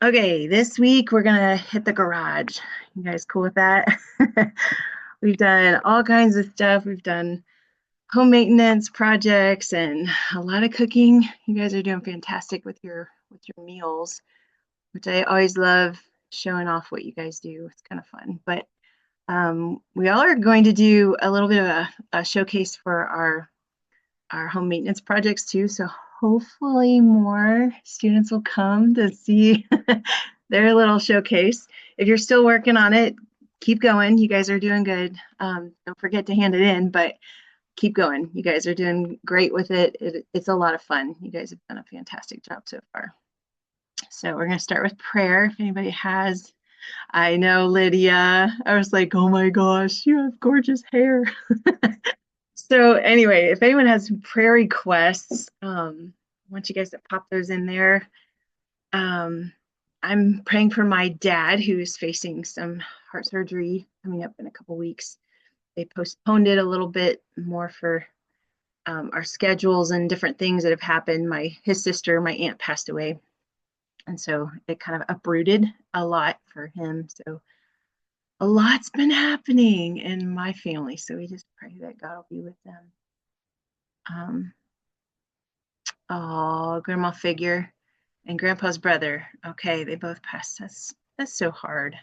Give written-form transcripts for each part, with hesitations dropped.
Okay, this week we're gonna hit the garage. You guys cool with that? We've done all kinds of stuff. We've done home maintenance projects and a lot of cooking. You guys are doing fantastic with your meals, which I always love showing off what you guys do. It's kind of fun. But we all are going to do a little bit of a showcase for our home maintenance projects too. So hopefully more students will come to see their little showcase. If you're still working on it, keep going. You guys are doing good. Don't forget to hand it in, but keep going. You guys are doing great with it. It's a lot of fun. You guys have done a fantastic job so far. So we're going to start with prayer. If anybody has, I know Lydia, I was like, oh my gosh, you have gorgeous hair. So anyway, if anyone has prayer requests, I want you guys to pop those in there. Um, I'm praying for my dad who is facing some heart surgery coming up in a couple weeks. They postponed it a little bit more for our schedules and different things that have happened. His sister, my aunt, passed away, and so it kind of uprooted a lot for him. So a lot's been happening in my family. So we just pray that God will be with them. Um, oh, Grandma Figure and Grandpa's brother. Okay, they both passed. That's so hard.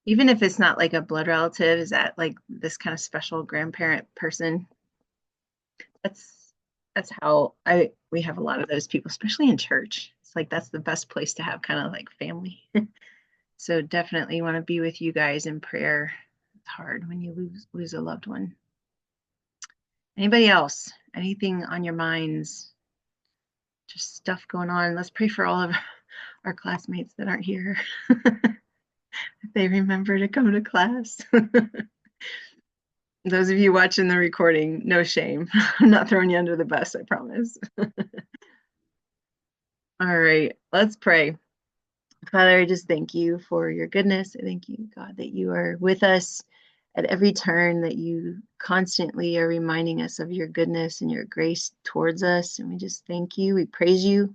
Even if it's not like a blood relative, is that like this kind of special grandparent person? That's that's how I we have a lot of those people, especially in church. It's like that's the best place to have kind of like family. So definitely want to be with you guys in prayer. It's hard when you lose a loved one. Anybody else? Anything on your minds? Just stuff going on. Let's pray for all of our classmates that aren't here. If they remember to come to class. Those of you watching the recording, no shame. I'm not throwing you under the bus, I promise. All right, let's pray. Father, I just thank you for your goodness. I thank you, God, that you are with us at every turn, that you constantly are reminding us of your goodness and your grace towards us. And we just thank you. We praise you.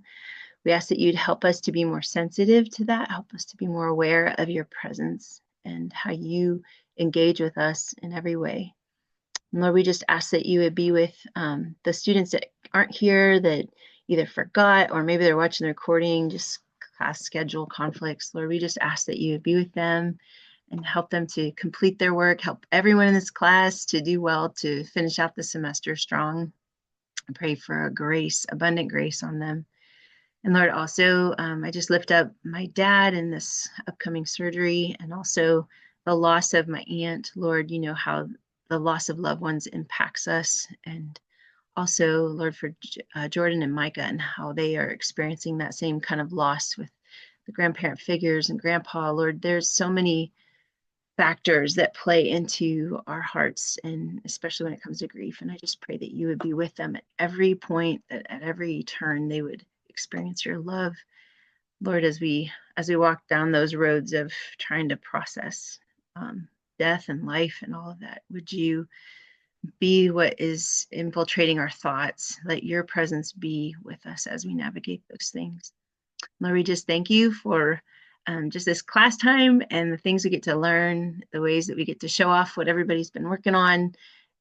We ask that you'd help us to be more sensitive to that, help us to be more aware of your presence and how you engage with us in every way. And Lord, we just ask that you would be with the students that aren't here, that either forgot or maybe they're watching the recording, just class schedule conflicts. Lord, we just ask that you would be with them and help them to complete their work, help everyone in this class to do well, to finish out the semester strong. I pray for a grace, abundant grace on them. And Lord, also, I just lift up my dad in this upcoming surgery and also the loss of my aunt. Lord, you know how the loss of loved ones impacts us. And also, Lord, for Jordan and Micah and how they are experiencing that same kind of loss with the grandparent figures and grandpa. Lord, there's so many factors that play into our hearts, and especially when it comes to grief. And I just pray that you would be with them at every point, that at every turn they would experience your love, Lord, as we walk down those roads of trying to process death and life and all of that. Would you be what is infiltrating our thoughts? Let your presence be with us as we navigate those things. Lord, we just thank you for just this class time and the things we get to learn, the ways that we get to show off what everybody's been working on. And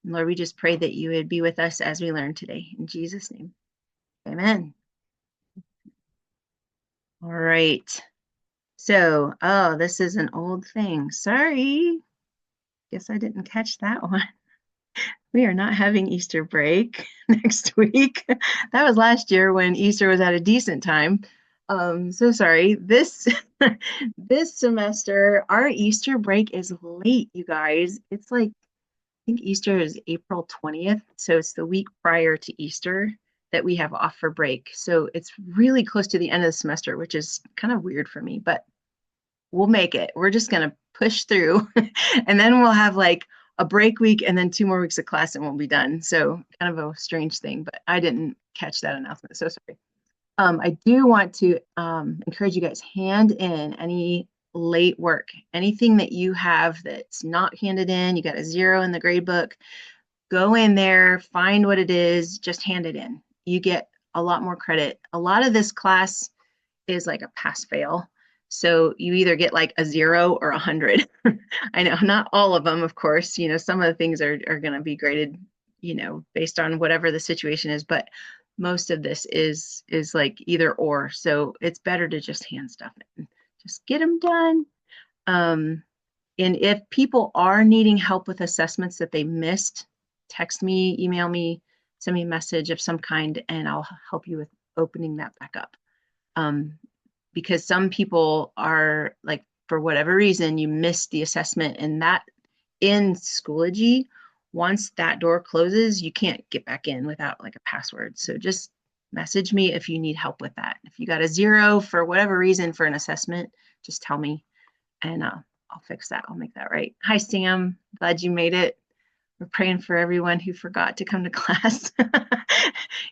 Lord, we just pray that you would be with us as we learn today. In Jesus' name, amen. All right. So, oh, this is an old thing. Sorry. Guess I didn't catch that one. We are not having Easter break next week. That was last year when Easter was at a decent time. So sorry. This semester, our Easter break is late, you guys. It's like, I think Easter is April 20th. So it's the week prior to Easter that we have off for break. So it's really close to the end of the semester, which is kind of weird for me, but we'll make it. We're just going to push through and then we'll have like a break week and then 2 more weeks of class and we'll be done. So kind of a strange thing, but I didn't catch that announcement. So sorry. I do want to encourage you guys, hand in any late work, anything that you have that's not handed in, you got a 0 in the grade book, go in there, find what it is, just hand it in. You get a lot more credit. A lot of this class is like a pass fail. So you either get like a 0 or 100. I know not all of them, of course, some of the things are going to be graded, based on whatever the situation is, but most of this is like either or. So it's better to just hand stuff in. Just get them done. And if people are needing help with assessments that they missed, text me, email me, send me a message of some kind, and I'll help you with opening that back up. Because some people are like, for whatever reason, you missed the assessment, and that in Schoology, once that door closes, you can't get back in without like a password. So just message me if you need help with that. If you got a 0 for whatever reason for an assessment, just tell me, and I'll fix that. I'll make that right. Hi, Sam. Glad you made it. We're praying for everyone who forgot to come to class.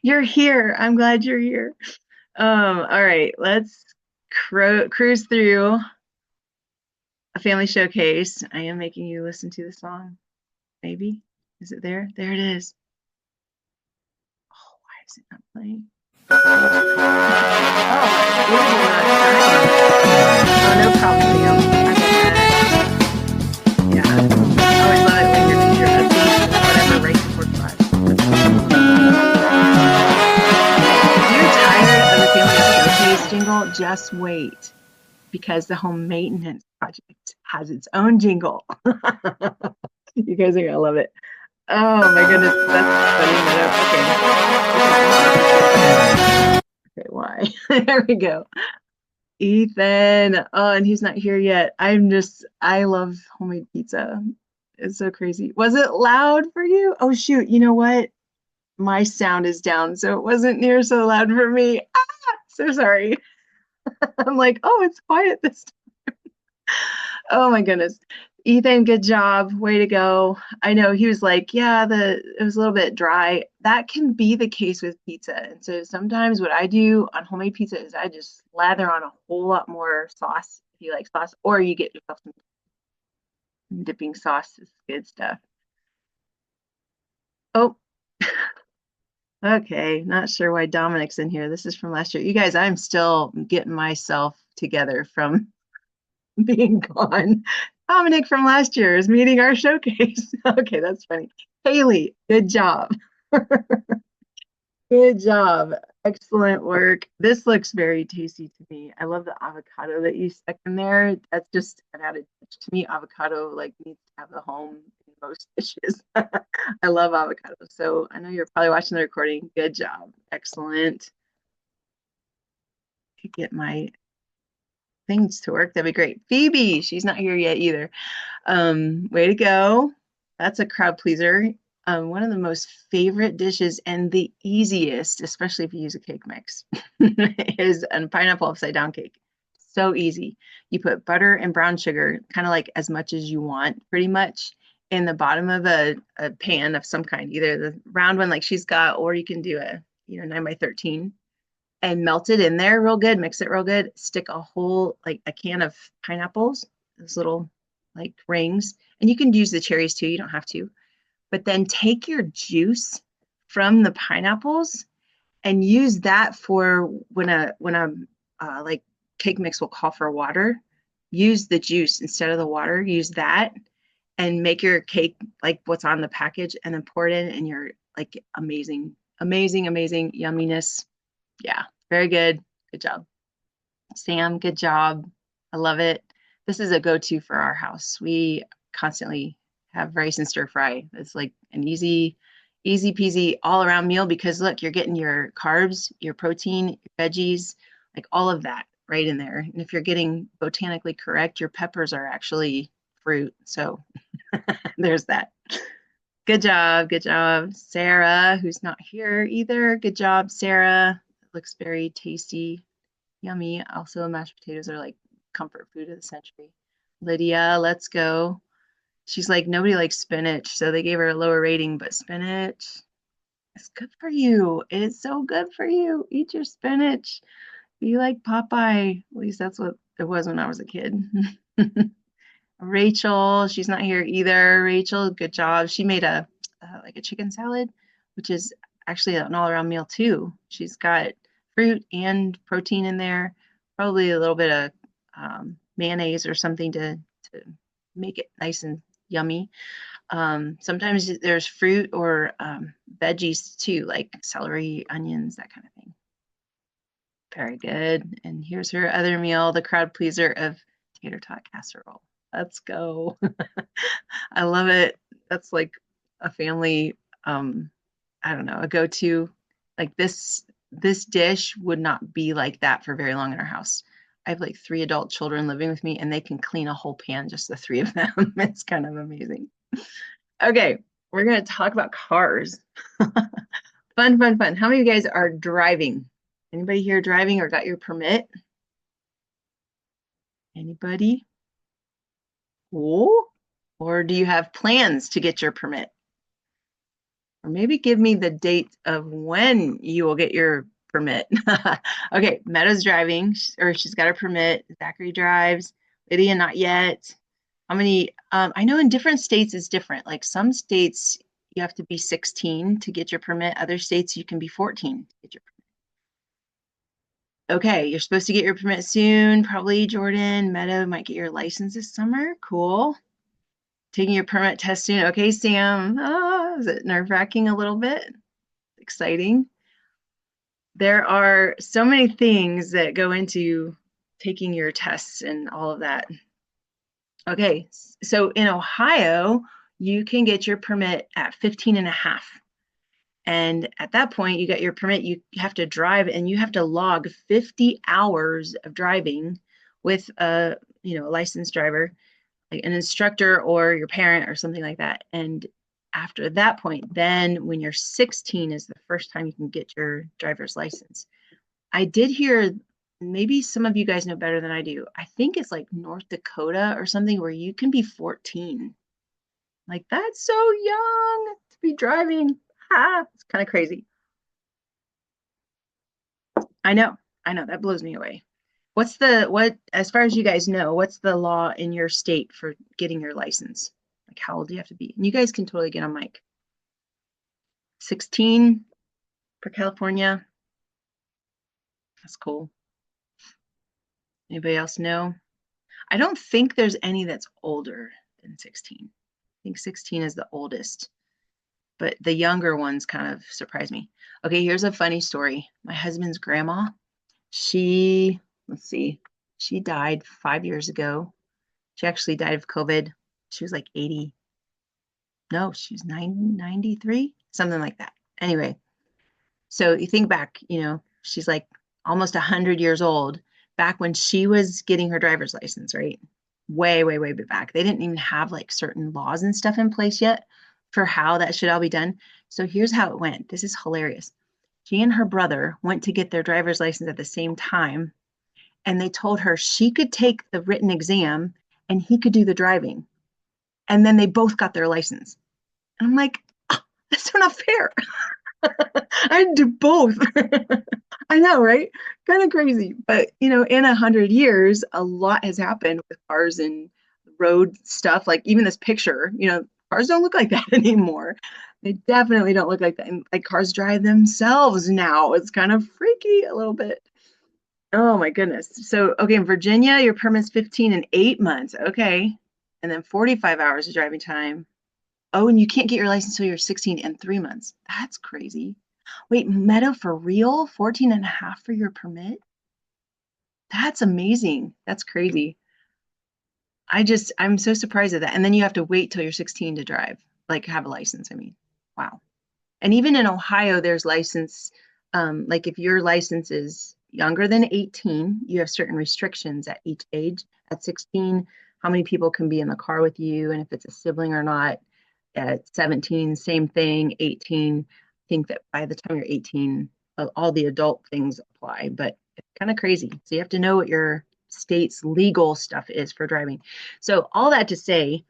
You're here. I'm glad you're here. All right, let's cruise through a family showcase. I am making you listen to the song. Maybe. Is it there? There it is. Oh, why is it not playing? Oh, no problem, Liam. I get that. Yeah. I always love it when your teacher updates whatever right before class. If you're tired of the family showcase jingle, just wait, because the home maintenance project has its own jingle. You guys are gonna love it. Oh my goodness, that's funny. Okay, why? There we go. Ethan. Oh, and he's not here yet. I love homemade pizza. It's so crazy. Was it loud for you? Oh shoot, you know what? My sound is down, so it wasn't near so loud for me. So sorry. I'm like, oh, it's quiet this time. Oh my goodness. Ethan, good job. Way to go. I know he was like, yeah, it was a little bit dry. That can be the case with pizza. And so sometimes what I do on homemade pizza is I just lather on a whole lot more sauce if you like sauce, or you get yourself some dipping sauce. Is good stuff. Oh, okay. Not sure why Dominic's in here. This is from last year. You guys, I'm still getting myself together from being gone. Dominic from last year is meeting our showcase. Okay, that's funny. Haley, good job. Good job. Excellent work. This looks very tasty to me. I love the avocado that you stuck in there. That's just an added touch to me. Avocado like needs to have the home in most dishes. I love avocado. So I know you're probably watching the recording. Good job. Excellent. To get my things to work, that'd be great. Phoebe, she's not here yet either. Way to go. That's a crowd pleaser. One of the most favorite dishes and the easiest, especially if you use a cake mix, is a pineapple upside down cake. So easy. You put butter and brown sugar, kind of like as much as you want, pretty much, in the bottom of a pan of some kind, either the round one like she's got, or you can do a 9 by 13, and melt it in there real good, mix it real good, stick a whole, like a can of pineapples, those little like rings, and you can use the cherries too, you don't have to, but then take your juice from the pineapples and use that for when a like cake mix will call for water, use the juice instead of the water, use that and make your cake like what's on the package, and then pour it in, and you're like amazing, amazing, amazing yumminess. Yeah, very good. Good job. Sam, good job. I love it. This is a go-to for our house. We constantly have rice and stir fry. It's like an easy peasy all around meal, because look, you're getting your carbs, your protein, your veggies, like all of that right in there. And if you're getting botanically correct, your peppers are actually fruit. So there's that. Good job. Good job. Sarah, who's not here either. Good job, Sarah. It looks very tasty. Yummy. Also, mashed potatoes are like comfort food of the century. Lydia, let's go. She's like, nobody likes spinach, so they gave her a lower rating, but spinach is good for you. It's so good for you. Eat your spinach. Be like Popeye. At least that's what it was when I was a kid. Rachel, she's not here either. Rachel, good job. She made a like a chicken salad, which is actually an all-around meal too. She's got fruit and protein in there, probably a little bit of mayonnaise or something to make it nice and yummy. Sometimes there's fruit or veggies too, like celery, onions, that kind of thing. Very good. And here's her other meal, the crowd pleaser of tater tot casserole. Let's go. I love it. That's like a family, um, I don't know, a go-to. Like this dish would not be like that for very long in our house. I have like three adult children living with me and they can clean a whole pan, just the three of them. It's kind of amazing. Okay, we're gonna talk about cars. Fun, fun, fun. How many of you guys are driving? Anybody here driving or got your permit? Anybody? Oh, or do you have plans to get your permit? Or maybe give me the date of when you will get your permit. Okay, Meadows driving, or she's got her permit. Zachary drives. Lydia, not yet. How many? I know in different states it's different. Like some states you have to be 16 to get your permit. Other states you can be 14 to get your permit. Okay, you're supposed to get your permit soon. Probably Jordan. Meadow might get your license this summer. Cool. Taking your permit test soon. Okay, Sam. Is it nerve-wracking a little bit? Exciting. There are so many things that go into taking your tests and all of that. Okay, so in Ohio, you can get your permit at 15 and a half. And at that point, you get your permit, you have to drive and you have to log 50 hours of driving with a licensed driver, like an instructor or your parent or something like that. And after that point, then when you're 16 is the first time you can get your driver's license. I did hear, maybe some of you guys know better than I do. I think it's like North Dakota or something where you can be 14. Like that's so young to be driving. It's kind of crazy. I know, that blows me away. As far as you guys know, what's the law in your state for getting your license? Like how old do you have to be? And you guys can totally get on mic. 16 for California. That's cool. Anybody else know? I don't think there's any that's older than 16. I think 16 is the oldest, but the younger ones kind of surprise me. Okay, here's a funny story. My husband's grandma, let's see, she died 5 years ago. She actually died of COVID. She was like 80. No, she was 93, something like that. Anyway, so you think back, she's like almost 100 years old back when she was getting her driver's license, right? Way, way, way back. They didn't even have like certain laws and stuff in place yet for how that should all be done. So here's how it went. This is hilarious. She and her brother went to get their driver's license at the same time, and they told her she could take the written exam and he could do the driving. And then they both got their license. And I'm like, oh, that's so not fair. I'd do both. I know, right? Kind of crazy. But, in 100 years, a lot has happened with cars and road stuff. Like even this picture, cars don't look like that anymore. They definitely don't look like that. And like cars drive themselves now. It's kind of freaky a little bit. Oh my goodness. So, okay, in Virginia, your permit's 15 and 8 months. Okay. And then 45 hours of driving time. Oh, and you can't get your license until you're 16 and 3 months. That's crazy. Wait, Meta for real? 14 and a half for your permit? That's amazing. That's crazy. I'm so surprised at that. And then you have to wait till you're 16 to drive, like have a license, I mean. Wow. And even in Ohio, there's license, like if your license is younger than 18, you have certain restrictions at each age. At 16, how many people can be in the car with you, and if it's a sibling or not. At 17, same thing. 18, I think that by the time you're 18, all the adult things apply, but it's kind of crazy. So you have to know what your state's legal stuff is for driving. So all that to say,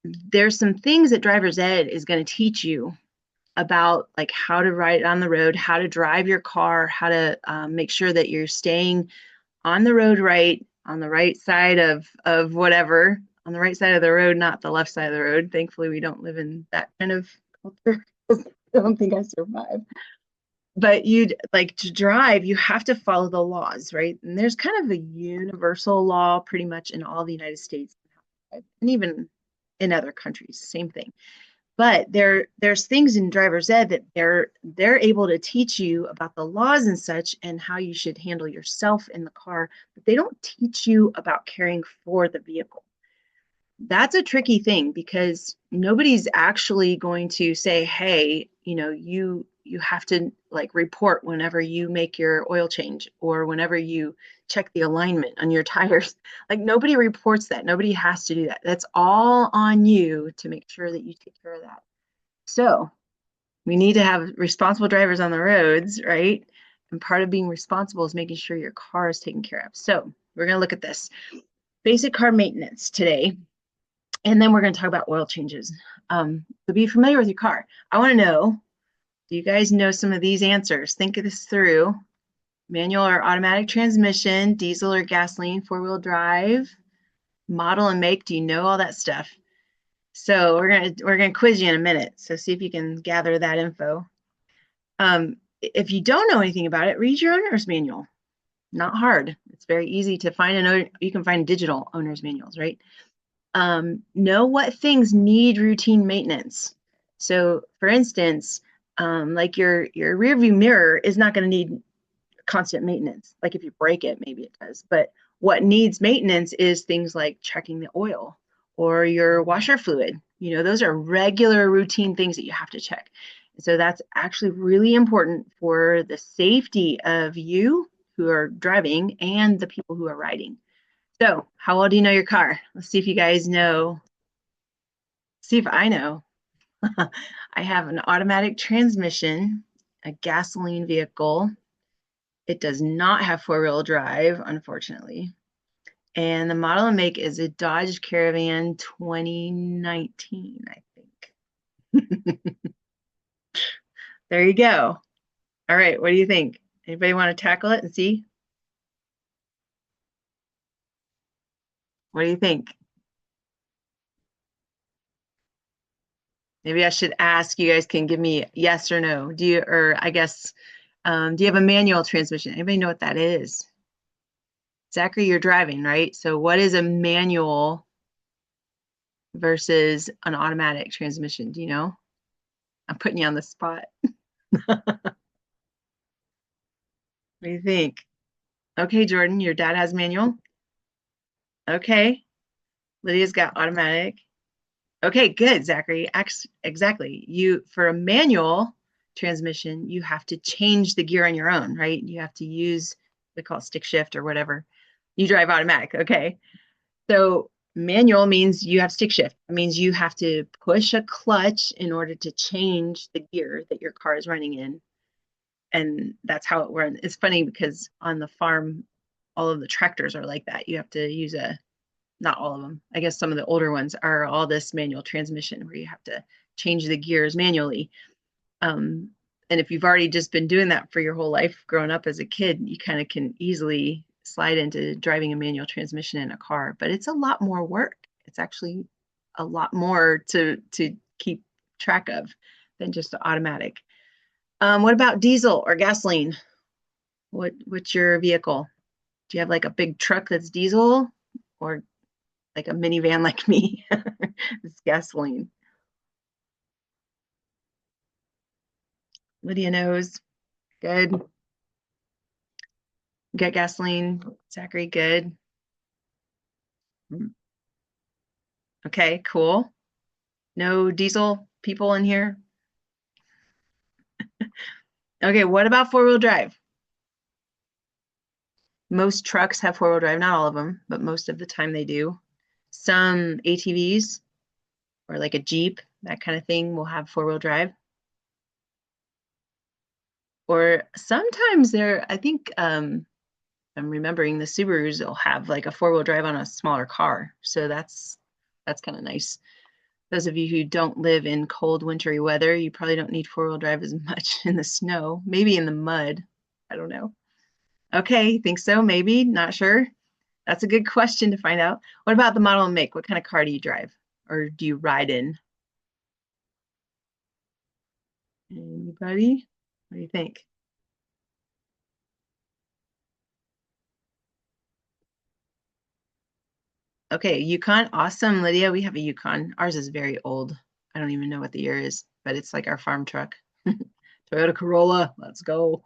there's some things that driver's ed is going to teach you about, like how to ride on the road, how to drive your car, how to make sure that you're staying on the road right, on the right side of whatever, on the right side of the road, not the left side of the road. Thankfully, we don't live in that kind of culture. I don't think I survive. but you'd like to drive, you have to follow the laws, right? And there's kind of a universal law pretty much in all the United States and even in other countries, same thing. But there's things in driver's ed that they're able to teach you about the laws and such and how you should handle yourself in the car, but they don't teach you about caring for the vehicle. That's a tricky thing because nobody's actually going to say, hey, you have to like report whenever you make your oil change or whenever you check the alignment on your tires. Like nobody reports that. Nobody has to do that. That's all on you to make sure that you take care of that. So we need to have responsible drivers on the roads, right? And part of being responsible is making sure your car is taken care of. So we're going to look at this basic car maintenance today. And then we're going to talk about oil changes. So be familiar with your car. I want to know, do you guys know some of these answers? Think of this through. Manual or automatic transmission, diesel or gasoline, four-wheel drive, model and make. Do you know all that stuff? So we're gonna quiz you in a minute. So see if you can gather that info. If you don't know anything about it, read your owner's manual. Not hard. It's very easy to find. You can find digital owner's manuals, right? Know what things need routine maintenance. So, for instance, like your rear view mirror is not going to need constant maintenance. Like if you break it, maybe it does. But what needs maintenance is things like checking the oil or your washer fluid. Those are regular routine things that you have to check. So that's actually really important for the safety of you who are driving and the people who are riding. So, how well do you know your car? Let's see if you guys know. See if I know. I have an automatic transmission, a gasoline vehicle. It does not have four-wheel drive, unfortunately. And the model and make is a Dodge Caravan 2019, I think. There you go. All right, what do you think? Anybody want to tackle it and see? What do you think? Maybe I should ask, you guys can give me yes or no. Or I guess, do you have a manual transmission? Anybody know what that is? Zachary, you're driving, right? So what is a manual versus an automatic transmission? Do you know? I'm putting you on the spot. What do you think? Okay, Jordan, your dad has manual. Okay. Lydia's got automatic. Okay, good, Zachary. Exactly. For a manual transmission, you have to change the gear on your own, right? You have to use, they call it stick shift or whatever. You drive automatic. Okay. So manual means you have stick shift. It means you have to push a clutch in order to change the gear that your car is running in. And that's how it runs. It's funny because on the farm, all of the tractors are like that. You have to use not all of them. I guess some of the older ones are all this manual transmission where you have to change the gears manually. And if you've already just been doing that for your whole life, growing up as a kid, you kind of can easily slide into driving a manual transmission in a car. But it's a lot more work. It's actually a lot more to keep track of than just the automatic. What about diesel or gasoline? What's your vehicle? Do you have like a big truck that's diesel or like a minivan like me? It's gasoline. Lydia knows. Good. Get gasoline. Zachary, good. Okay, cool. No diesel people in here. Okay, what about four-wheel drive? Most trucks have four-wheel drive, not all of them, but most of the time they do. Some ATVs or like a Jeep, that kind of thing will have four-wheel drive. Or sometimes I think I'm remembering the Subarus will have like a four-wheel drive on a smaller car. So that's kind of nice. Those of you who don't live in cold, wintry weather, you probably don't need four-wheel drive as much in the snow, maybe in the mud. I don't know. Okay, think so, maybe, not sure. That's a good question to find out. What about the model and make? What kind of car do you drive or do you ride in? Anybody? What do you think? Okay, Yukon. Awesome, Lydia. We have a Yukon. Ours is very old. I don't even know what the year is, but it's like our farm truck. Toyota Corolla. Let's go.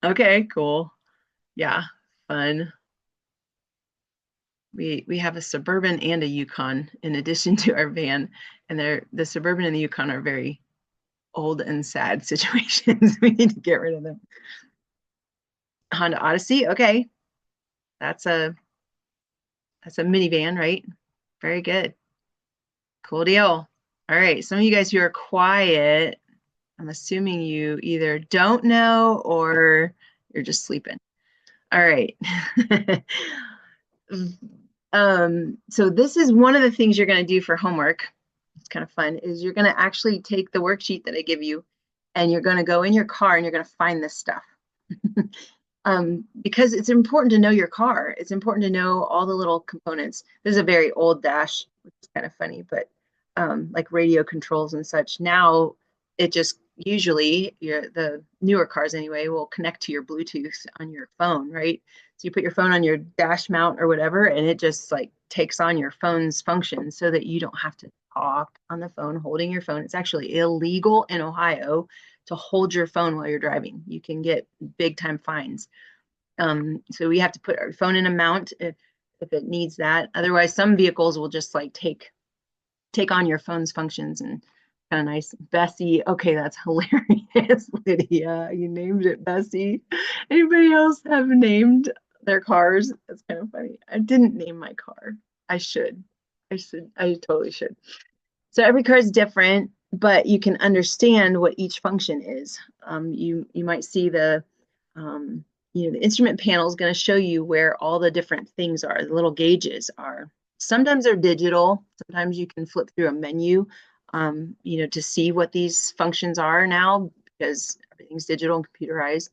Okay, cool. Yeah, fun. We have a Suburban and a Yukon in addition to our van, and the Suburban and the Yukon are very old and sad situations. We need to get rid of them. Honda Odyssey. Okay, that's a that's a minivan, right? Very good. Cool deal. All right, some of you guys who are quiet, I'm assuming you either don't know or you're just sleeping. All right. So this is one of the things you're going to do for homework. It's kind of fun, is you're going to actually take the worksheet that I give you and you're going to go in your car and you're going to find this stuff. Because it's important to know your car. It's important to know all the little components. This is a very old dash, which is kind of funny, but like radio controls and such. Now it just usually the newer cars anyway will connect to your Bluetooth on your phone, right? So you put your phone on your dash mount or whatever, and it just like takes on your phone's function so that you don't have to talk on the phone holding your phone. It's actually illegal in Ohio to hold your phone while you're driving. You can get big time fines. So we have to put our phone in a mount if it needs that. Otherwise, some vehicles will just like take on your phone's functions and kind of nice. Bessie, okay, that's hilarious, Lydia. You named it Bessie. Anybody else have named their cars? That's kind of funny. I didn't name my car. I should. I should. I totally should. So every car is different, but you can understand what each function is. You might see um, the instrument panel is going to show you where all the different things are. The little gauges are. Sometimes they're digital. Sometimes you can flip through a menu, to see what these functions are now because everything's digital and computerized.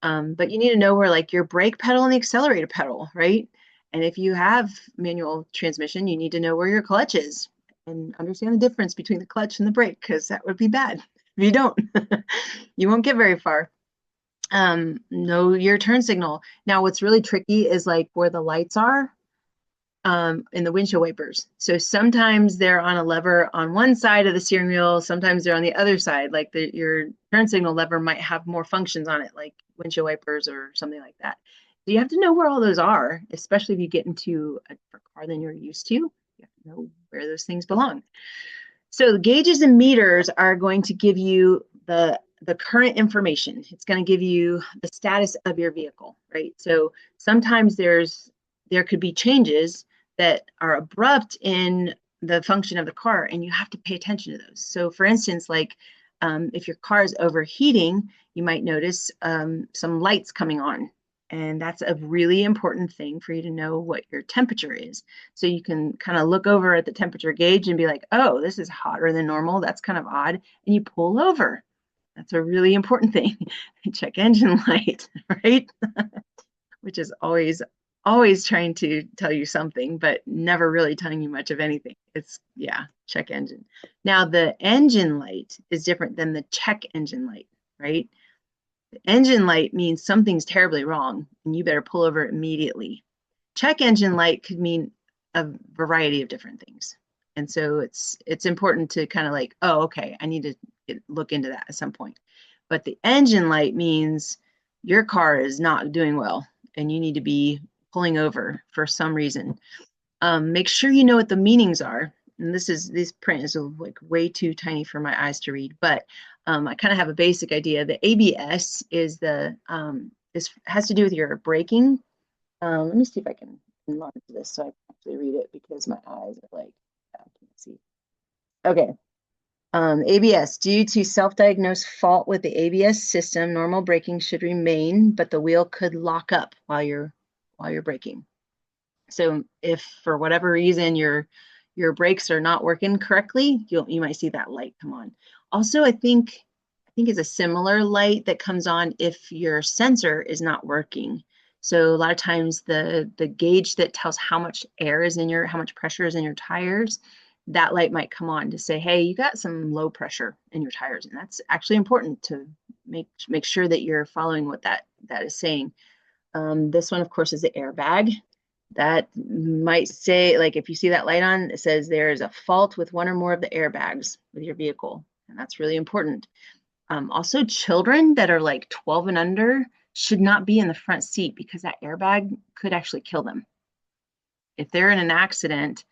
But you need to know where like your brake pedal and the accelerator pedal, right? And if you have manual transmission, you need to know where your clutch is and understand the difference between the clutch and the brake because that would be bad. If you don't, you won't get very far. Know your turn signal. Now, what's really tricky is like where the lights are in the windshield wipers. So sometimes they're on a lever on one side of the steering wheel, sometimes they're on the other side. Like your turn signal lever might have more functions on it, like windshield wipers or something like that. So you have to know where all those are, especially if you get into a different car than you're used to. You have to know where those things belong. So the gauges and meters are going to give you the current information. It's going to give you the status of your vehicle, right? So sometimes there could be changes that are abrupt in the function of the car, and you have to pay attention to those. So for instance, like if your car is overheating, you might notice some lights coming on. And that's a really important thing for you to know what your temperature is. So you can kind of look over at the temperature gauge and be like, oh, this is hotter than normal. That's kind of odd. And you pull over. That's a really important thing. Check engine light, right? Which is always trying to tell you something, but never really telling you much of anything. It's, yeah, check engine. Now, the engine light is different than the check engine light, right? The engine light means something's terribly wrong and you better pull over immediately. Check engine light could mean a variety of different things. And so it's important to kind of like, oh, okay, I need to look into that at some point. But the engine light means your car is not doing well and you need to be pulling over for some reason. Make sure you know what the meanings are. And this print is like way too tiny for my eyes to read, but I kind of have a basic idea. The ABS is has to do with your braking. Let me see if I can enlarge this so I can actually read it because my eyes are like, I can't see. Okay. ABS, due to self-diagnosed fault with the ABS system, normal braking should remain, but the wheel could lock up while you're braking. So if for whatever reason your brakes are not working correctly, you might see that light come on. Also, I think it's a similar light that comes on if your sensor is not working. So a lot of times the gauge that tells how much how much pressure is in your tires, that light might come on to say, hey, you got some low pressure in your tires. And that's actually important to make sure that you're following what that is saying. This one, of course, is the airbag. That might say, like, if you see that light on, it says there is a fault with one or more of the airbags with your vehicle. And that's really important. Also, children that are like 12 and under should not be in the front seat because that airbag could actually kill them. If they're in an accident,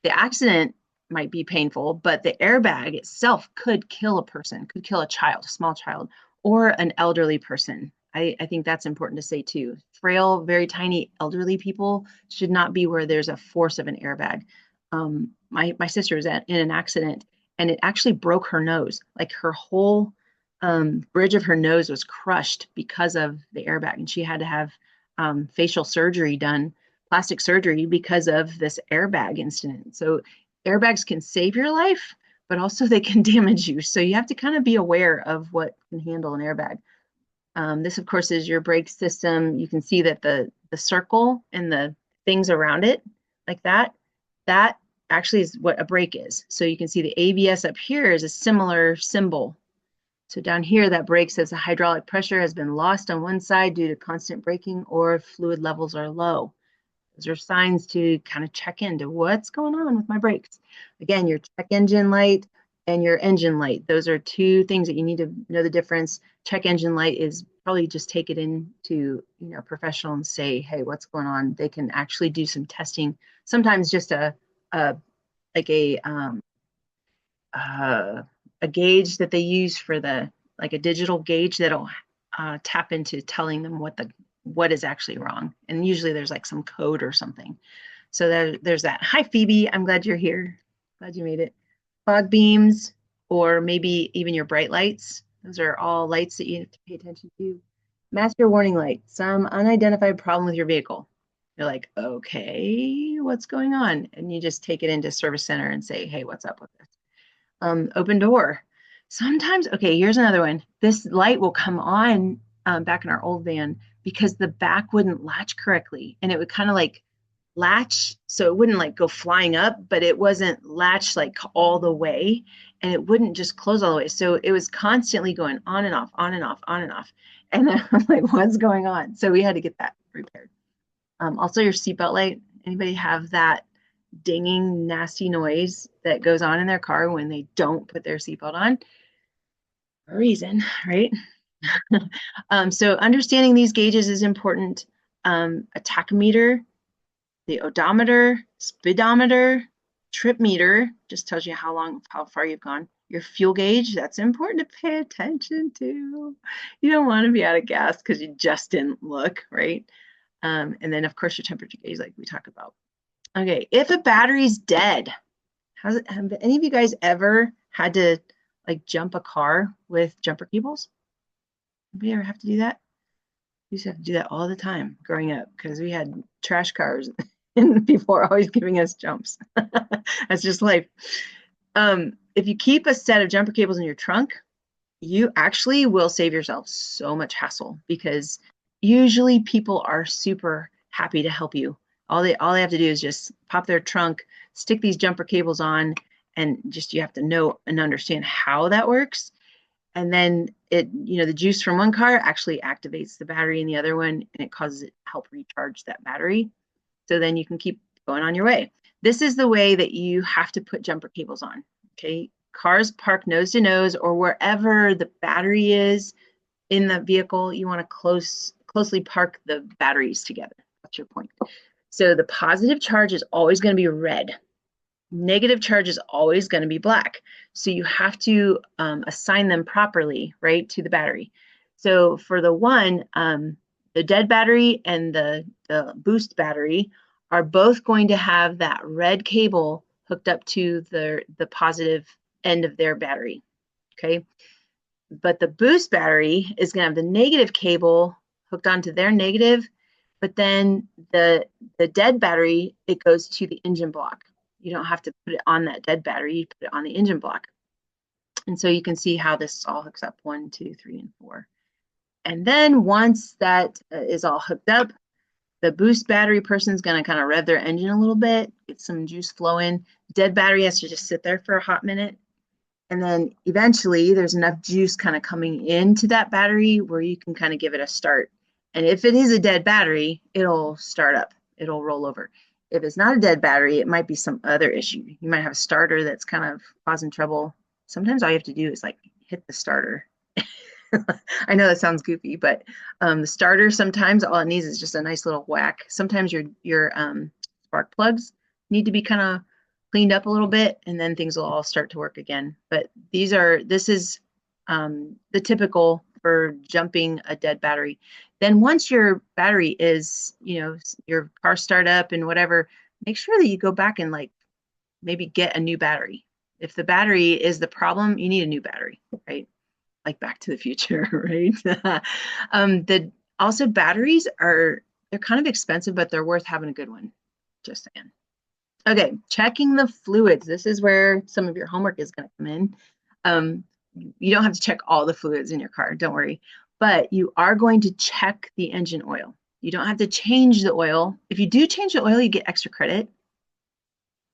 the accident might be painful, but the airbag itself could kill a person, could kill a child, a small child, or an elderly person. I think that's important to say too. Frail, very tiny elderly people should not be where there's a force of an airbag. My sister was in an accident and it actually broke her nose. Like her whole bridge of her nose was crushed because of the airbag, and she had to have facial surgery done, plastic surgery, because of this airbag incident. So airbags can save your life, but also they can damage you. So you have to kind of be aware of what can handle an airbag. This, of course, is your brake system. You can see that the circle and the things around it, like that actually is what a brake is. So you can see the ABS up here is a similar symbol. So down here, that brake says the hydraulic pressure has been lost on one side due to constant braking or fluid levels are low. Those are signs to kind of check into what's going on with my brakes. Again, your check engine light and your engine light. Those are two things that you need to know the difference. Check engine light is probably just take it into a professional and say, hey, what's going on? They can actually do some testing. Sometimes just a gauge that they use for like a digital gauge that'll tap into telling them what is actually wrong. And usually there's like some code or something. So there's that. Hi, Phoebe. I'm glad you're here. Glad you made it. Fog beams, or maybe even your bright lights. Those are all lights that you have to pay attention to. Master warning light, some unidentified problem with your vehicle. You're like, okay, what's going on? And you just take it into service center and say, hey, what's up with this? Open door. Sometimes, okay, here's another one. This light will come on back in our old van because the back wouldn't latch correctly, and it would kind of like latch, so it wouldn't like go flying up, but it wasn't latched like all the way, and it wouldn't just close all the way. So it was constantly going on and off, on and off, on and off. And then I'm like, what's going on? So we had to get that repaired. Also, your seatbelt light. Anybody have that dinging, nasty noise that goes on in their car when they don't put their seatbelt on? For a reason, right? So understanding these gauges is important. A tachometer, the odometer, speedometer, trip meter just tells you how far you've gone. Your fuel gauge, that's important to pay attention to. You don't want to be out of gas because you just didn't look, right? And then, of course, your temperature gauge, like we talked about. Okay, if a battery's dead, have any of you guys ever had to like jump a car with jumper cables? Anybody ever have to do that? We used to have to do that all the time growing up because we had trash cars and people were always giving us jumps. That's just life. If you keep a set of jumper cables in your trunk, you actually will save yourself so much hassle because usually people are super happy to help you. All they have to do is just pop their trunk, stick these jumper cables on, and just you have to know and understand how that works. And then the juice from one car actually activates the battery in the other one, and it causes it to help recharge that battery. So then you can keep going on your way. This is the way that you have to put jumper cables on. Okay, cars park nose to nose or wherever the battery is in the vehicle. You want to closely park the batteries together. That's your point. So the positive charge is always going to be red. Negative charge is always going to be black. So you have to assign them properly, right, to the battery. So for the one, the dead battery and the boost battery are both going to have that red cable hooked up to the positive end of their battery, okay? But the boost battery is going to have the negative cable hooked onto their negative, but then the dead battery, it goes to the engine block. You don't have to put it on that dead battery, you put it on the engine block. And so you can see how this all hooks up 1, 2, 3, and 4. And then once that is all hooked up, the boost battery person is going to kind of rev their engine a little bit, get some juice flowing. Dead battery has to just sit there for a hot minute. And then eventually there's enough juice kind of coming into that battery where you can kind of give it a start. And if it is a dead battery, it'll start up. it'll roll over. If it's not a dead battery, it might be some other issue. You might have a starter that's kind of causing trouble. Sometimes all you have to do is like hit the starter. I know that sounds goofy, but the starter, sometimes all it needs is just a nice little whack. Sometimes your spark plugs need to be kind of cleaned up a little bit, and then things will all start to work again. But this is the typical for jumping a dead battery. Then once your battery is, your car start up and whatever, make sure that you go back and like maybe get a new battery. If the battery is the problem, you need a new battery, right? Like Back to the Future, right? The also batteries they're kind of expensive, but they're worth having a good one. Just saying. Okay, checking the fluids. This is where some of your homework is going to come in. You don't have to check all the fluids in your car, don't worry, but you are going to check the engine oil. You don't have to change the oil. If you do change the oil, you get extra credit.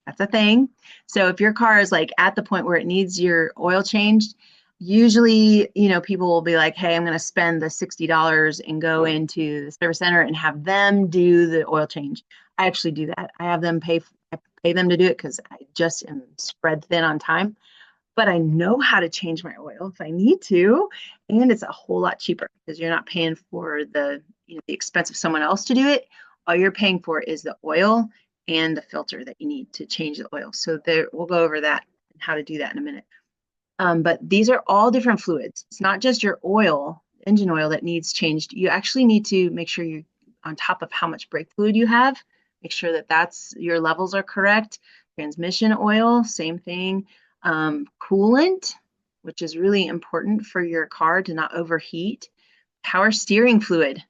That's a thing. So if your car is like at the point where it needs your oil changed, usually, people will be like, hey, I'm going to spend the $60 and go into the service center and have them do the oil change. I actually do that. I have them I pay them to do it because I just am spread thin on time. But I know how to change my oil if I need to, and it's a whole lot cheaper because you're not paying for the expense of someone else to do it. All you're paying for is the oil and the filter that you need to change the oil. So we'll go over that and how to do that in a minute. But these are all different fluids. It's not just your oil, engine oil, that needs changed. You actually need to make sure you're on top of how much brake fluid you have. Make sure that your levels are correct. Transmission oil, same thing. Coolant, which is really important for your car to not overheat. Power steering fluid.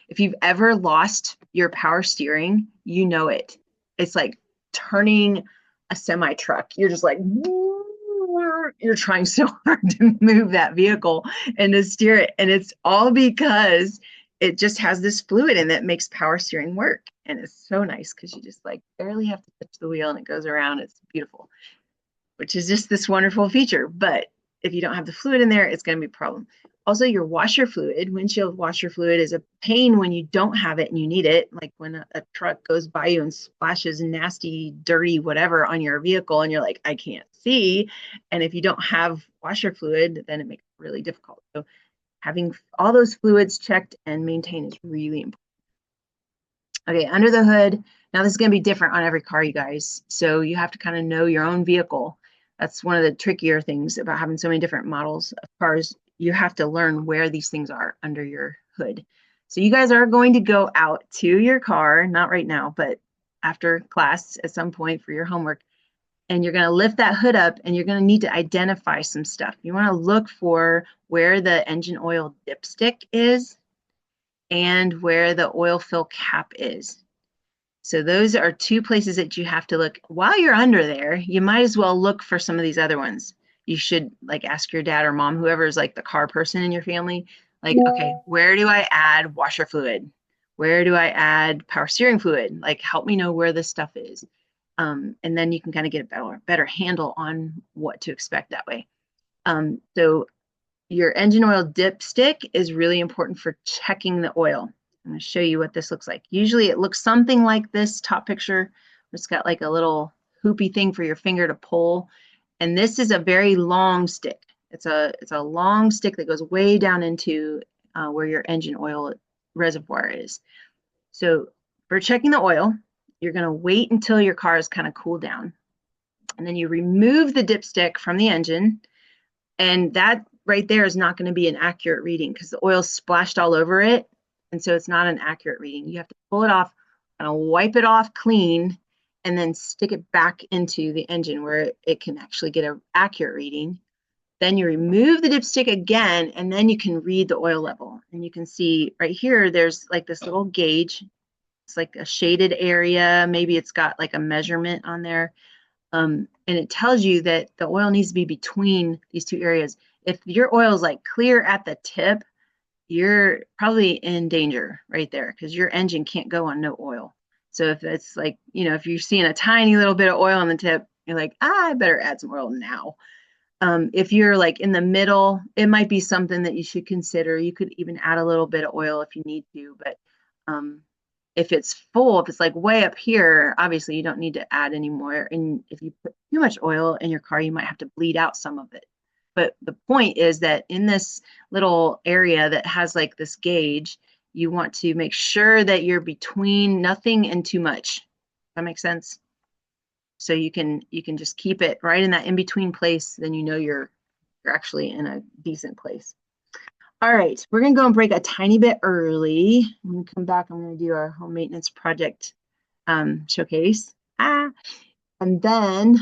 If you've ever lost your power steering, you know it. It's like turning a semi truck. You're just like, you're trying so hard to move that vehicle and to steer it. And it's all because it just has this fluid in that makes power steering work. And it's so nice because you just like barely have to touch the wheel and it goes around. It's beautiful, which is just this wonderful feature. But if you don't have the fluid in there, it's going to be a problem. Also, your washer fluid, windshield washer fluid, is a pain when you don't have it and you need it. Like when a truck goes by you and splashes nasty, dirty, whatever on your vehicle, and you're like, I can't see. And if you don't have washer fluid, then it makes it really difficult. So having all those fluids checked and maintained is really important. Okay, under the hood. Now this is going to be different on every car, you guys. So you have to kind of know your own vehicle. That's one of the trickier things about having so many different models of cars. You have to learn where these things are under your hood. So you guys are going to go out to your car, not right now, but after class at some point for your homework, and you're going to lift that hood up and you're going to need to identify some stuff. You want to look for where the engine oil dipstick is and where the oil fill cap is. So those are two places that you have to look. While you're under there, you might as well look for some of these other ones. You should like ask your dad or mom, whoever is like the car person in your family, like, okay, where do I add washer fluid? Where do I add power steering fluid? Like, help me know where this stuff is. And then you can kind of get a better handle on what to expect that way. So your engine oil dipstick is really important for checking the oil. I'm going to show you what this looks like. Usually it looks something like this top picture. It's got like a little hoopy thing for your finger to pull. And this is a very long stick. It's a long stick that goes way down into where your engine oil reservoir is. So for checking the oil, you're going to wait until your car is kind of cooled down. And then you remove the dipstick from the engine. And that right there is not going to be an accurate reading because the oil's splashed all over it. And so it's not an accurate reading. You have to pull it off, kind of wipe it off clean, and then stick it back into the engine where it can actually get an accurate reading. Then you remove the dipstick again, and then you can read the oil level. And you can see right here, there's like this little gauge. It's like a shaded area. Maybe it's got like a measurement on there. And it tells you that the oil needs to be between these two areas. If your oil is like clear at the tip, you're probably in danger right there because your engine can't go on no oil. So if it's like, if you're seeing a tiny little bit of oil on the tip, you're like, I better add some oil now. If you're like in the middle, it might be something that you should consider. You could even add a little bit of oil if you need to, but If it's full, if it's like way up here, obviously you don't need to add any more. And if you put too much oil in your car, you might have to bleed out some of it. But the point is that in this little area that has like this gauge, you want to make sure that you're between nothing and too much. Does that make sense? So you can just keep it right in that in-between place, then you know you're actually in a decent place. All right, we're gonna go and break a tiny bit early. When we come back, I'm gonna do our home maintenance project showcase. And then,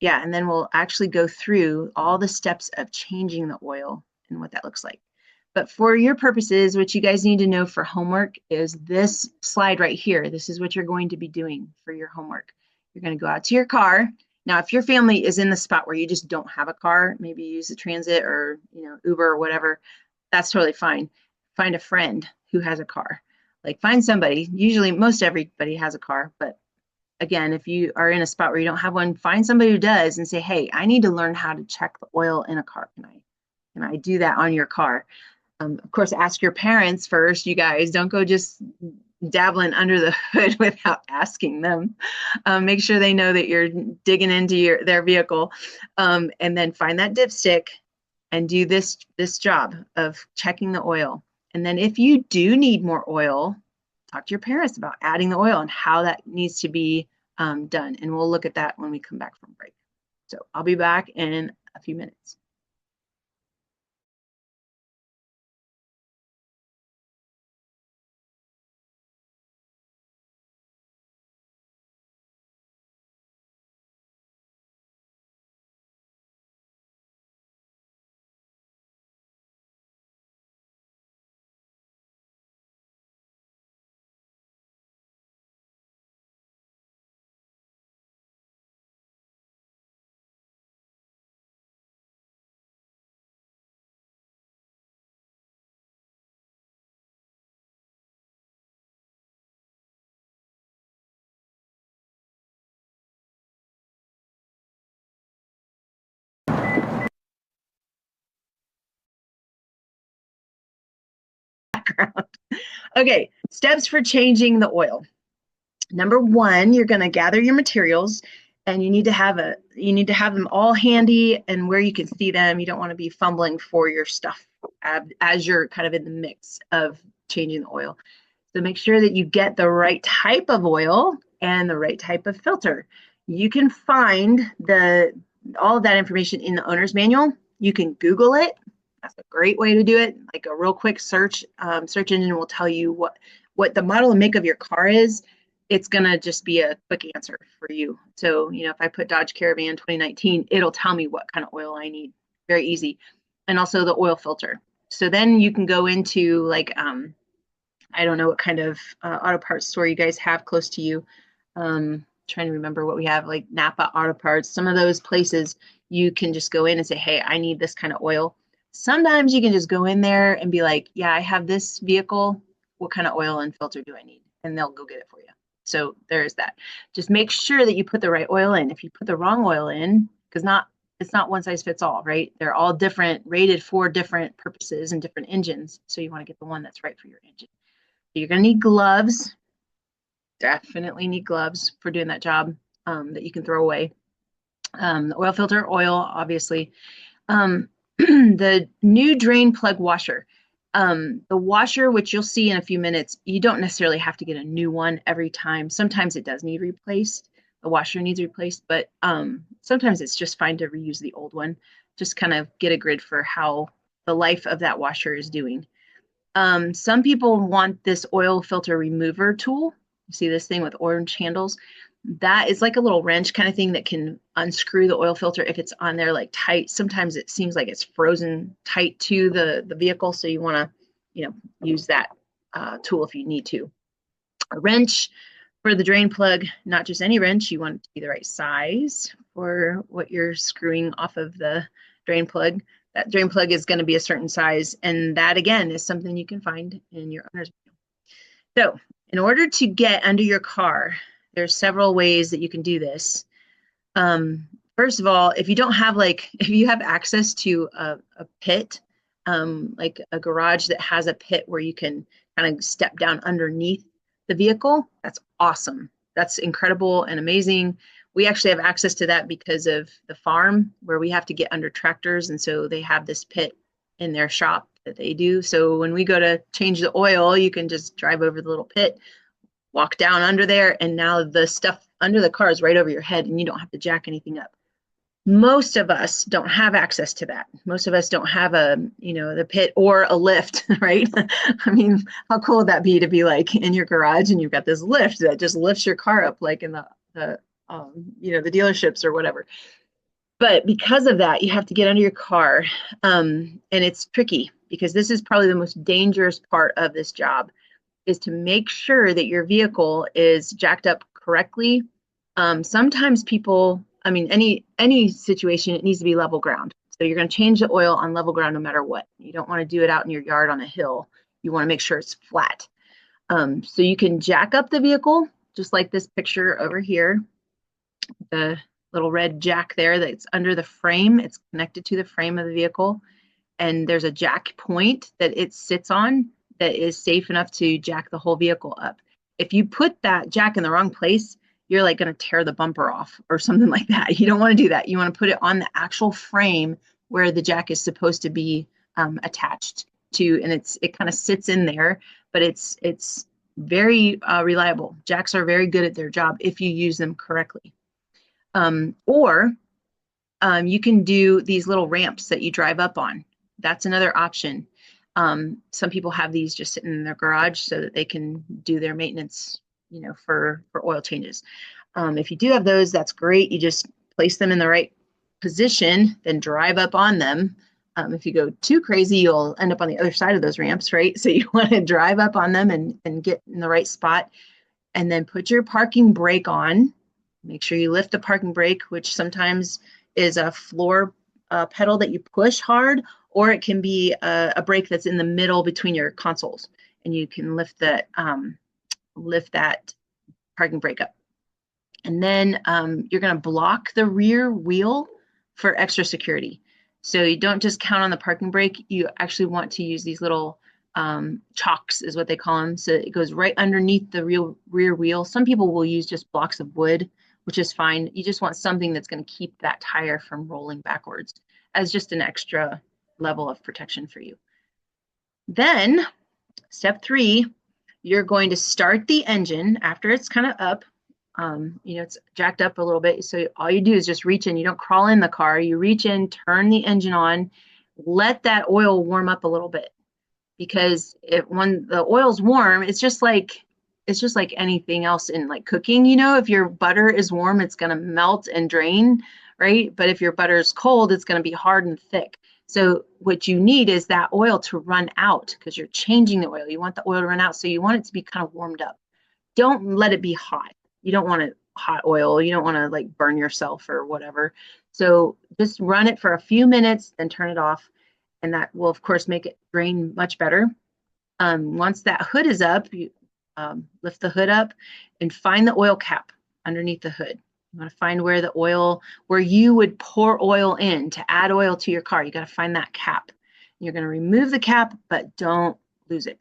yeah, and then we'll actually go through all the steps of changing the oil and what that looks like. But for your purposes, what you guys need to know for homework is this slide right here. This is what you're going to be doing for your homework. You're going to go out to your car. Now, if your family is in the spot where you just don't have a car, maybe you use the transit or Uber or whatever, that's totally fine. Find a friend who has a car. Like find somebody. Usually, most everybody has a car, but again, if you are in a spot where you don't have one, find somebody who does and say, hey, I need to learn how to check the oil in a car. Can I do that on your car? Of course, ask your parents first, you guys. Don't go just dabbling under the hood without asking them. Make sure they know that you're digging into their vehicle. And then find that dipstick and do this job of checking the oil. And then if you do need more oil, talk to your parents about adding the oil and how that needs to be done. And we'll look at that when we come back from break. So I'll be back in a few minutes. Okay, steps for changing the oil. Number one, you're going to gather your materials, and you need to have them all handy and where you can see them. You don't want to be fumbling for your stuff as you're kind of in the mix of changing the oil. So make sure that you get the right type of oil and the right type of filter. You can find all of that information in the owner's manual. You can Google it. That's a great way to do it. Like a real quick search engine will tell you what the model and make of your car is. It's gonna just be a quick answer for you. So, if I put Dodge Caravan 2019, it'll tell me what kind of oil I need. Very easy. And also the oil filter. So then you can go into like, I don't know what kind of auto parts store you guys have close to you. Trying to remember what we have, like Napa Auto Parts. Some of those places you can just go in and say, hey, I need this kind of oil. Sometimes you can just go in there and be like, yeah, I have this vehicle. What kind of oil and filter do I need? And they'll go get it for you. So there's that. Just make sure that you put the right oil in. If you put the wrong oil in, because it's not one size fits all, right? They're all different, rated for different purposes and different engines. So you want to get the one that's right for your engine. You're going to need gloves. Definitely need gloves for doing that job that you can throw away. The oil filter, oil, obviously. The new drain plug washer. The washer, which you'll see in a few minutes, you don't necessarily have to get a new one every time. Sometimes it does need replaced. The washer needs replaced, but sometimes it's just fine to reuse the old one. Just kind of get a grid for how the life of that washer is doing. Some people want this oil filter remover tool. You see this thing with orange handles? That is like a little wrench kind of thing that can unscrew the oil filter if it's on there like tight. Sometimes it seems like it's frozen tight to the vehicle, so you want to use that tool if you need to. A wrench for the drain plug, not just any wrench. You want it to be the right size for what you're screwing off of the drain plug. That drain plug is going to be a certain size, and that again is something you can find in your owner's manual. So in order to get under your car, there's several ways that you can do this. First of all, if you have access to a pit, like a garage that has a pit where you can kind of step down underneath the vehicle, that's awesome. That's incredible and amazing. We actually have access to that because of the farm where we have to get under tractors. And so they have this pit in their shop that they do. So when we go to change the oil, you can just drive over the little pit, walk down under there, and now the stuff under the car is right over your head and you don't have to jack anything up. Most of us don't have access to that. Most of us don't have the pit or a lift, right? I mean, how cool would that be to be like in your garage and you've got this lift that just lifts your car up like in the dealerships or whatever. But because of that, you have to get under your car. And it's tricky because this is probably the most dangerous part of this job, is to make sure that your vehicle is jacked up correctly. Sometimes people, I mean, any situation, it needs to be level ground. So you're going to change the oil on level ground no matter what. You don't want to do it out in your yard on a hill. You want to make sure it's flat. So you can jack up the vehicle, just like this picture over here. The little red jack there that's under the frame, it's connected to the frame of the vehicle. And there's a jack point that it sits on that is safe enough to jack the whole vehicle up. If you put that jack in the wrong place, you're like going to tear the bumper off or something like that. You don't want to do that. You want to put it on the actual frame where the jack is supposed to be attached to, and it kind of sits in there, but it's very reliable. Jacks are very good at their job if you use them correctly. Or you can do these little ramps that you drive up on. That's another option. Some people have these just sitting in their garage so that they can do their maintenance, for oil changes. If you do have those, that's great. You just place them in the right position, then drive up on them. If you go too crazy, you'll end up on the other side of those ramps, right? So you want to drive up on them and get in the right spot, and then put your parking brake on. Make sure you lift the parking brake, which sometimes is a floor pedal that you push hard, or it can be a brake that's in the middle between your consoles, and you can lift that parking brake up. And then you're going to block the rear wheel for extra security. So you don't just count on the parking brake. You actually want to use these little chocks, is what they call them. So it goes right underneath the rear wheel. Some people will use just blocks of wood, which is fine. You just want something that's going to keep that tire from rolling backwards as just an extra level of protection for you. Then step 3, you're going to start the engine after it's kind of up. It's jacked up a little bit. So all you do is just reach in. You don't crawl in the car. You reach in, turn the engine on, let that oil warm up a little bit. Because when the oil's warm, it's just like anything else in like cooking. If your butter is warm, it's going to melt and drain, right? But if your butter is cold, it's going to be hard and thick. So what you need is that oil to run out, because you're changing the oil. You want the oil to run out, so you want it to be kind of warmed up. Don't let it be hot. You don't want it hot oil. You don't want to like burn yourself or whatever. So just run it for a few minutes, then turn it off. And that will, of course, make it drain much better. Once that hood is up, you lift the hood up and find the oil cap underneath the hood. You want to find where you would pour oil in to add oil to your car. You got to find that cap. You're going to remove the cap, but don't lose it.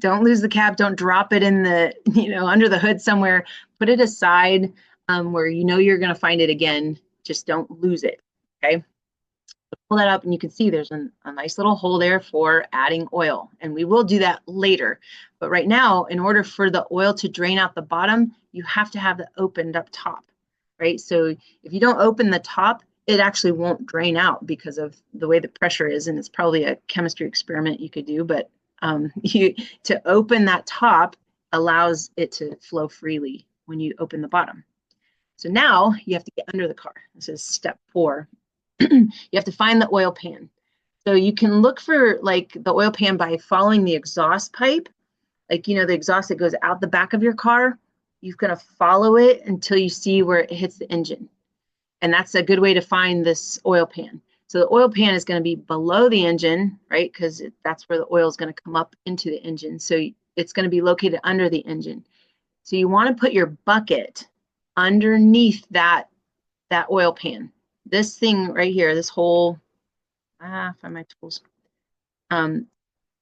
Don't lose the cap. Don't drop it in under the hood somewhere. Put it aside where you're going to find it again. Just don't lose it. Okay. Pull that up and you can see there's a nice little hole there for adding oil, and we will do that later. But right now, in order for the oil to drain out the bottom, you have to have it opened up top, right? So if you don't open the top, it actually won't drain out because of the way the pressure is, and it's probably a chemistry experiment you could do, but to open that top allows it to flow freely when you open the bottom. So now you have to get under the car. This is step 4. You have to find the oil pan. So you can look for like the oil pan by following the exhaust pipe, like the exhaust that goes out the back of your car. You're going to follow it until you see where it hits the engine, and that's a good way to find this oil pan. So the oil pan is going to be below the engine, right? Because that's where the oil is going to come up into the engine. So it's going to be located under the engine. So you want to put your bucket underneath that oil pan. This thing right here, this whole, Find my tools.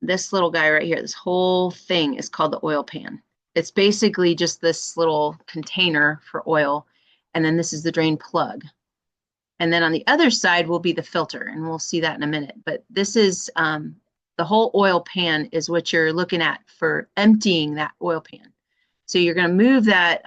This little guy right here, this whole thing is called the oil pan. It's basically just this little container for oil. And then this is the drain plug. And then on the other side will be the filter, and we'll see that in a minute. But this is the whole oil pan is what you're looking at for emptying that oil pan. So you're going to move that,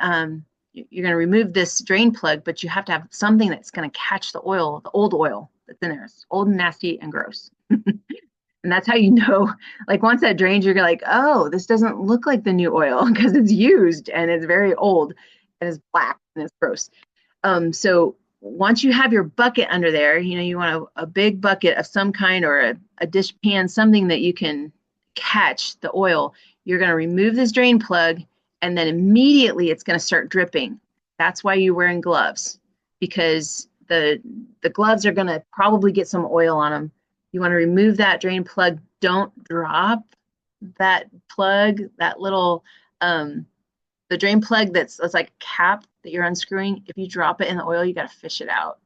you're going to remove this drain plug, but you have to have something that's going to catch the oil, the old oil that's in there. It's old and nasty and gross. And that's how you know, like once that drains, you're like, oh, this doesn't look like the new oil because it's used and it's very old and it's black and it's gross. So once you have your bucket under there, you want a big bucket of some kind or a dish pan, something that you can catch the oil. You're going to remove this drain plug and then immediately it's going to start dripping. That's why you're wearing gloves, because the gloves are going to probably get some oil on them. You want to remove that drain plug. Don't drop that plug, that little, the drain plug that's like a cap that you're unscrewing. If you drop it in the oil, you got to fish it out.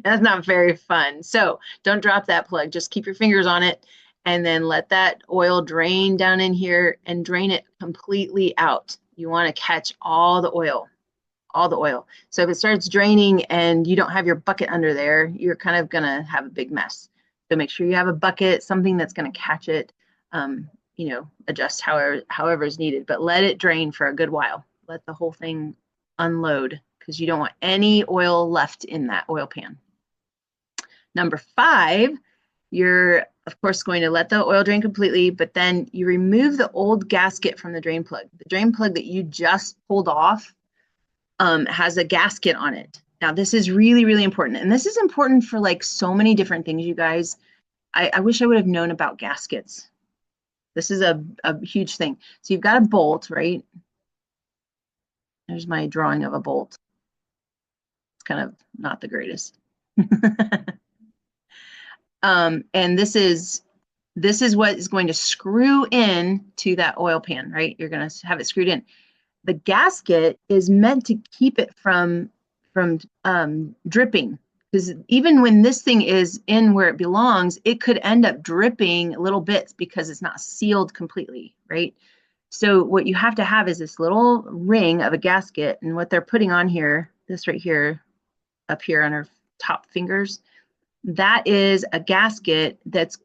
That's not very fun. So don't drop that plug. Just keep your fingers on it and then let that oil drain down in here and drain it completely out. You want to catch all the oil. So if it starts draining and you don't have your bucket under there, you're kind of going to have a big mess. So make sure you have a bucket, something that's going to catch it, adjust however is needed, but let it drain for a good while. Let the whole thing unload because you don't want any oil left in that oil pan. Number 5, you're of course going to let the oil drain completely, but then you remove the old gasket from the drain plug. The drain plug that you just pulled off has a gasket on it. Now, this is really, really important. And this is important for like so many different things, you guys. I wish I would have known about gaskets. This is a huge thing. So you've got a bolt, right? There's my drawing of a bolt. It's kind of not the greatest. And this is what is going to screw in to that oil pan, right? You're going to have it screwed in. The gasket is meant to keep it from dripping, because even when this thing is in where it belongs, it could end up dripping little bits because it's not sealed completely, right? So what you have to have is this little ring of a gasket, and what they're putting on here, this right here, up here on our top fingers, that is a gasket that's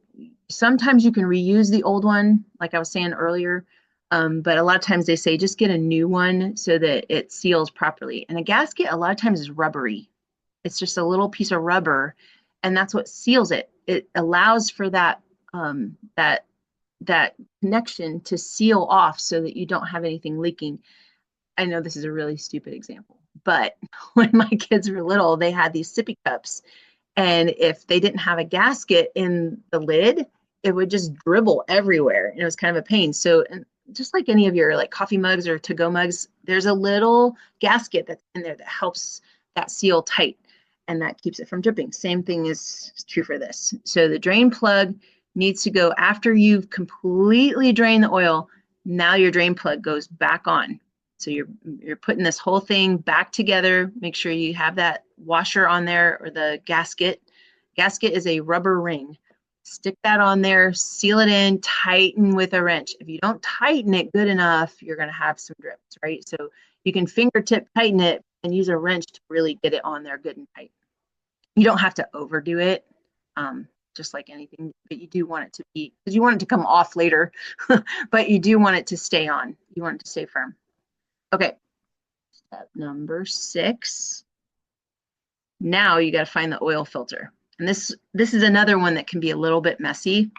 sometimes you can reuse the old one, like I was saying earlier. But a lot of times they say just get a new one so that it seals properly. And a gasket a lot of times is rubbery. It's just a little piece of rubber, and that's what seals it. It allows for that that connection to seal off so that you don't have anything leaking. I know this is a really stupid example, but when my kids were little, they had these sippy cups, and if they didn't have a gasket in the lid, it would just dribble everywhere, and it was kind of a pain. So, and just like any of your like coffee mugs or to-go mugs, there's a little gasket that's in there that helps that seal tight, and that keeps it from dripping. Same thing is true for this. So the drain plug needs to go after you've completely drained the oil. Now your drain plug goes back on. So you're putting this whole thing back together. Make sure you have that washer on there, or the gasket. Gasket is a rubber ring. Stick that on there, seal it in, tighten with a wrench. If you don't tighten it good enough, you're going to have some drips, right? So you can fingertip tighten it and use a wrench to really get it on there good and tight. You don't have to overdo it, just like anything, but you do want it to be, because you want it to come off later, but you do want it to stay on. You want it to stay firm. Okay, step number 6. Now you got to find the oil filter. And this is another one that can be a little bit messy.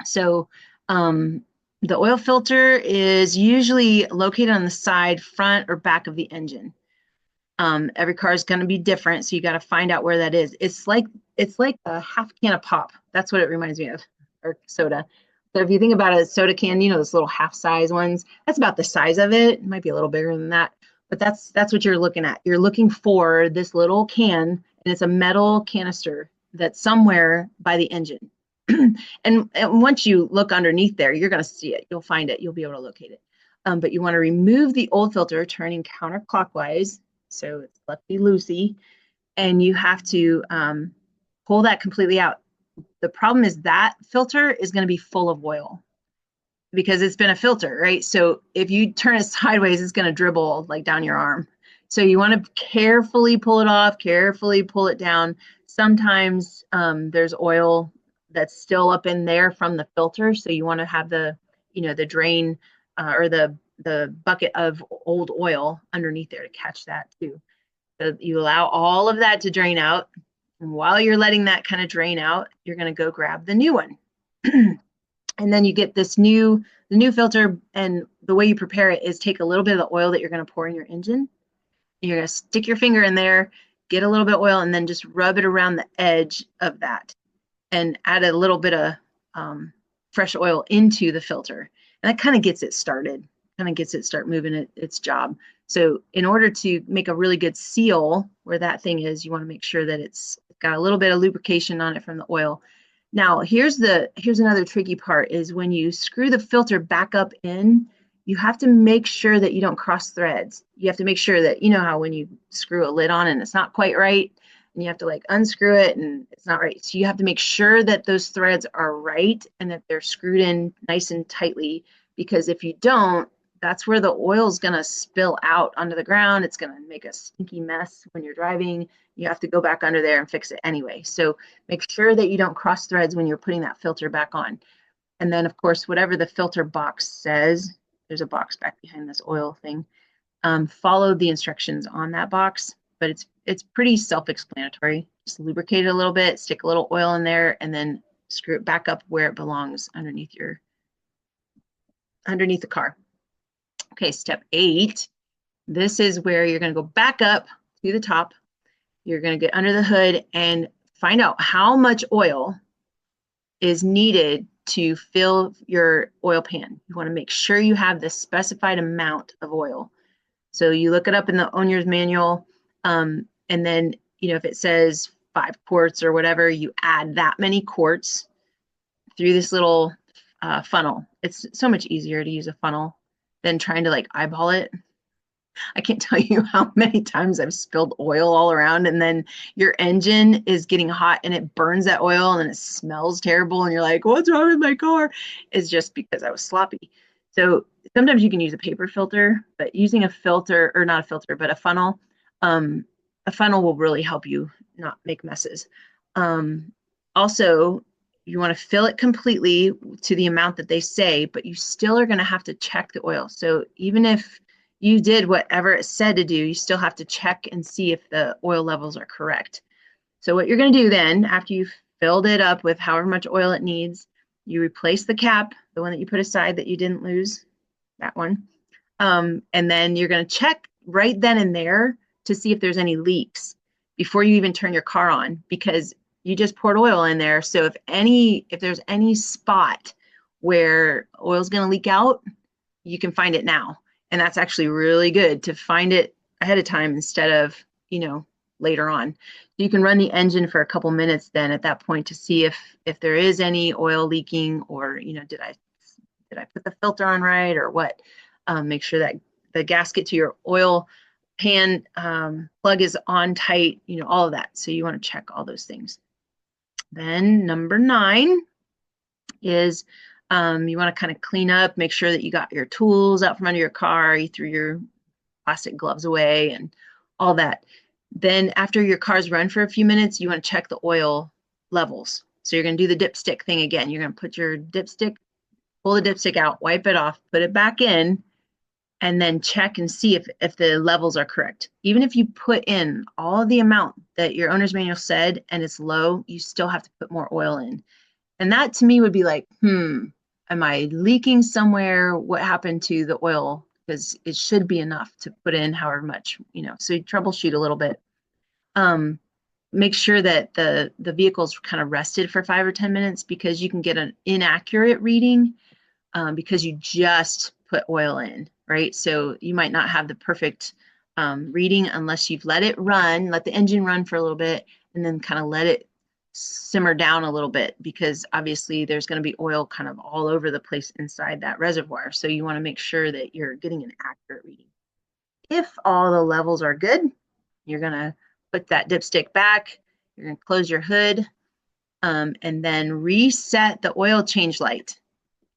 So the oil filter is usually located on the side, front, or back of the engine. Every car is going to be different, so you got to find out where that is. It's like a half can of pop. That's what it reminds me of, or soda. So if you think about a soda can, those little half size ones, that's about the size of it. It might be a little bigger than that, but that's what you're looking at. You're looking for this little can, and it's a metal canister that's somewhere by the engine. And once you look underneath there, you're going to see it. You'll find it. You'll be able to locate it. But you want to remove the old filter, turning counterclockwise, so it's lefty-loosey, and you have to pull that completely out. The problem is that filter is going to be full of oil because it's been a filter, right? So if you turn it sideways, it's going to dribble like down your arm. So you want to carefully pull it off, carefully pull it down. Sometimes there's oil that's still up in there from the filter, so you want to have the, the drain or the bucket of old oil underneath there to catch that too. So you allow all of that to drain out, and while you're letting that kind of drain out, you're going to go grab the new one. And then you get the new filter, and the way you prepare it is take a little bit of the oil that you're going to pour in your engine. You're going to stick your finger in there, get a little bit of oil, and then just rub it around the edge of that and add a little bit of fresh oil into the filter. And that kind of gets it started, start moving its job. So in order to make a really good seal where that thing is, you want to make sure that it's got a little bit of lubrication on it from the oil. Now, here's another tricky part is when you screw the filter back up in, you have to make sure that you don't cross threads. You have to make sure that, you know how when you screw a lid on and it's not quite right, and you have to like unscrew it and it's not right. So you have to make sure that those threads are right and that they're screwed in nice and tightly, because if you don't, that's where the oil is going to spill out onto the ground. It's going to make a stinky mess when you're driving. You have to go back under there and fix it anyway. So make sure that you don't cross threads when you're putting that filter back on. And then, of course, whatever the filter box says, there's a box back behind this oil thing. Follow the instructions on that box, but it's pretty self-explanatory. Just lubricate it a little bit, stick a little oil in there, and then screw it back up where it belongs underneath the car. Okay, step 8. This is where you're going to go back up to the top. You're going to get under the hood and find out how much oil is needed to fill your oil pan. You want to make sure you have the specified amount of oil. So you look it up in the owner's manual, and then, if it says 5 quarts or whatever, you add that many quarts through this little funnel. It's so much easier to use a funnel than trying to like eyeball it. I can't tell you how many times I've spilled oil all around, and then your engine is getting hot and it burns that oil and it smells terrible and you're like, what's wrong with my car? It's just because I was sloppy. So sometimes you can use a paper filter, but using a filter, or not a filter, but a funnel will really help you not make messes. Also, you want to fill it completely to the amount that they say, but you still are going to have to check the oil. So even if you did whatever it said to do, you still have to check and see if the oil levels are correct. So what you're going to do then, after you've filled it up with however much oil it needs, you replace the cap, the one that you put aside that you didn't lose, that one. And then you're going to check right then and there to see if there's any leaks before you even turn your car on, because you just poured oil in there. So if there's any spot where oil's going to leak out, you can find it now. And that's actually really good to find it ahead of time instead of, later on. You can run the engine for a couple minutes then at that point to see if there is any oil leaking, or, did I put the filter on right or what? Make sure that the gasket to your oil pan plug is on tight, all of that. So you want to check all those things. Then number 9 is you want to kind of clean up, make sure that you got your tools out from under your car, you threw your plastic gloves away and all that. Then after your car's run for a few minutes, you want to check the oil levels. So you're going to do the dipstick thing again. You're going to put your dipstick, pull the dipstick out, wipe it off, put it back in, and then check and see if the levels are correct. Even if you put in all the amount that your owner's manual said and it's low, you still have to put more oil in. And that to me would be like, am I leaking somewhere? What happened to the oil? Because it should be enough to put in however much, so you troubleshoot a little bit. Make sure that the vehicle's kind of rested for 5 or 10 minutes, because you can get an inaccurate reading because you just put oil in, right? So you might not have the perfect reading unless you've let the engine run for a little bit, and then kind of let it simmer down a little bit, because obviously there's going to be oil kind of all over the place inside that reservoir. So you want to make sure that you're getting an accurate reading. If all the levels are good, you're going to put that dipstick back. You're going to close your hood and then reset the oil change light.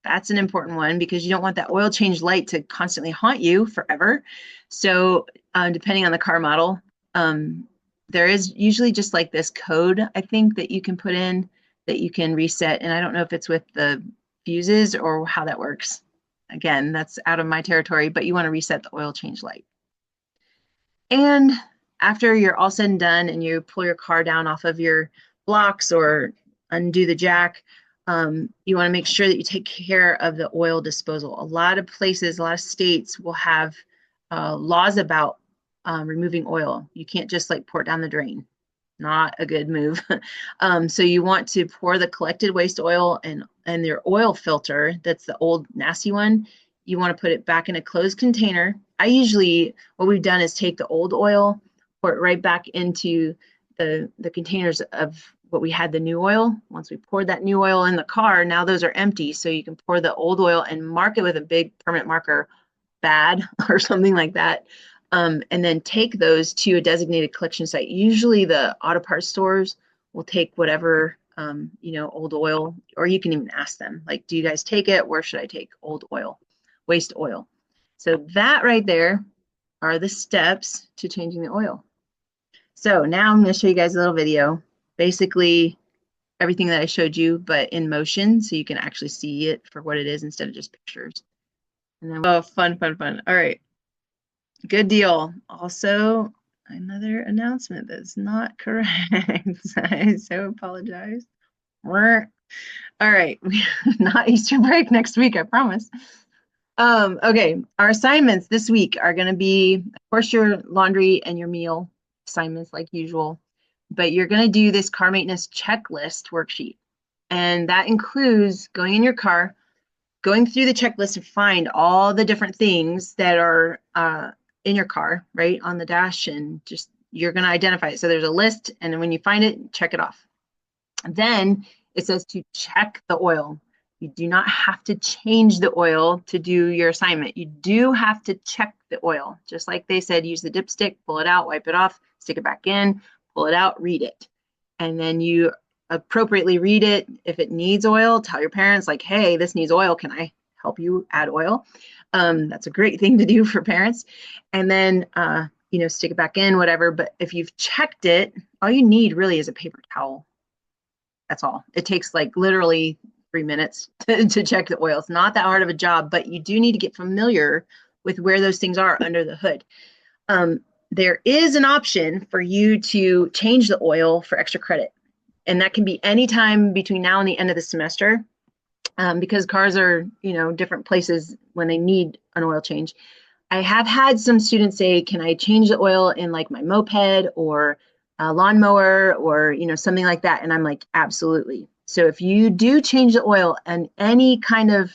That's an important one because you don't want that oil change light to constantly haunt you forever. So depending on the car model, there is usually just like this code, I think, that you can put in that you can reset. And I don't know if it's with the fuses or how that works. Again, that's out of my territory, but you want to reset the oil change light. And after you're all said and done and you pull your car down off of your blocks or undo the jack, you want to make sure that you take care of the oil disposal. A lot of places, a lot of states will have laws about removing oil. You can't just like pour it down the drain. Not a good move. So you want to pour the collected waste oil and your oil filter, that's the old nasty one, you want to put it back in a closed container. I usually, what we've done is take the old oil, pour it right back into the containers of what we had the new oil. Once we poured that new oil in the car, now those are empty. So you can pour the old oil and mark it with a big permanent marker, bad or something like that. And then take those to a designated collection site. Usually the auto parts stores will take whatever, old oil, or you can even ask them, like, do you guys take it? Where should I take old oil, waste oil? So that right there are the steps to changing the oil. So now I'm going to show you guys a little video, basically everything that I showed you, but in motion, so you can actually see it for what it is instead of just pictures. And then, oh, fun. All right. Good deal. Also, another announcement that's not correct. I so apologize. All right, not Easter break next week, I promise. Okay, our assignments this week are going to be, of course, your laundry and your meal assignments like usual, but you're going to do this car maintenance checklist worksheet. And that includes going in your car, going through the checklist to find all the different things that are in your car, right, on the dash, and just you're going to identify it. So there's a list, and then when you find it, check it off. And then it says to check the oil. You do not have to change the oil to do your assignment. You do have to check the oil. Just like they said, use the dipstick, pull it out, wipe it off, stick it back in, pull it out, read it. And then you appropriately read it. If it needs oil, tell your parents like, hey, this needs oil. Can I help you add oil? That's a great thing to do for parents. And then, stick it back in, whatever. But if you've checked it, all you need really is a paper towel. That's all. It takes like literally 3 minutes to check the oil. It's not that hard of a job, but you do need to get familiar with where those things are under the hood. There is an option for you to change the oil for extra credit. And that can be any time between now and the end of the semester, because cars are, different places when they need an oil change. I have had some students say, can I change the oil in like my moped or a lawnmower or, something like that? And I'm like, absolutely. So if you do change the oil and any kind of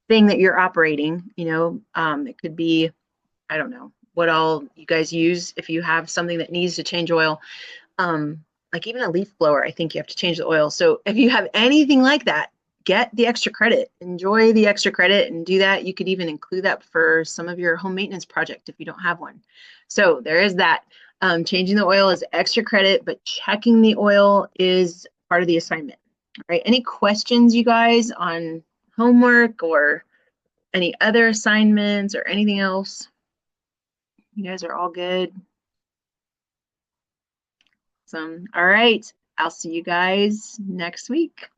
thing that you're operating, it could be, I don't know what all you guys use. If you have something that needs to change oil, like even a leaf blower, I think you have to change the oil. So if you have anything like that, get the extra credit, enjoy the extra credit and do that. You could even include that for some of your home maintenance project if you don't have one. So there is that. Changing the oil is extra credit, but checking the oil is part of the assignment. All right. Any questions, you guys, on homework or any other assignments or anything else? You guys are all good. Awesome. All right. I'll see you guys next week.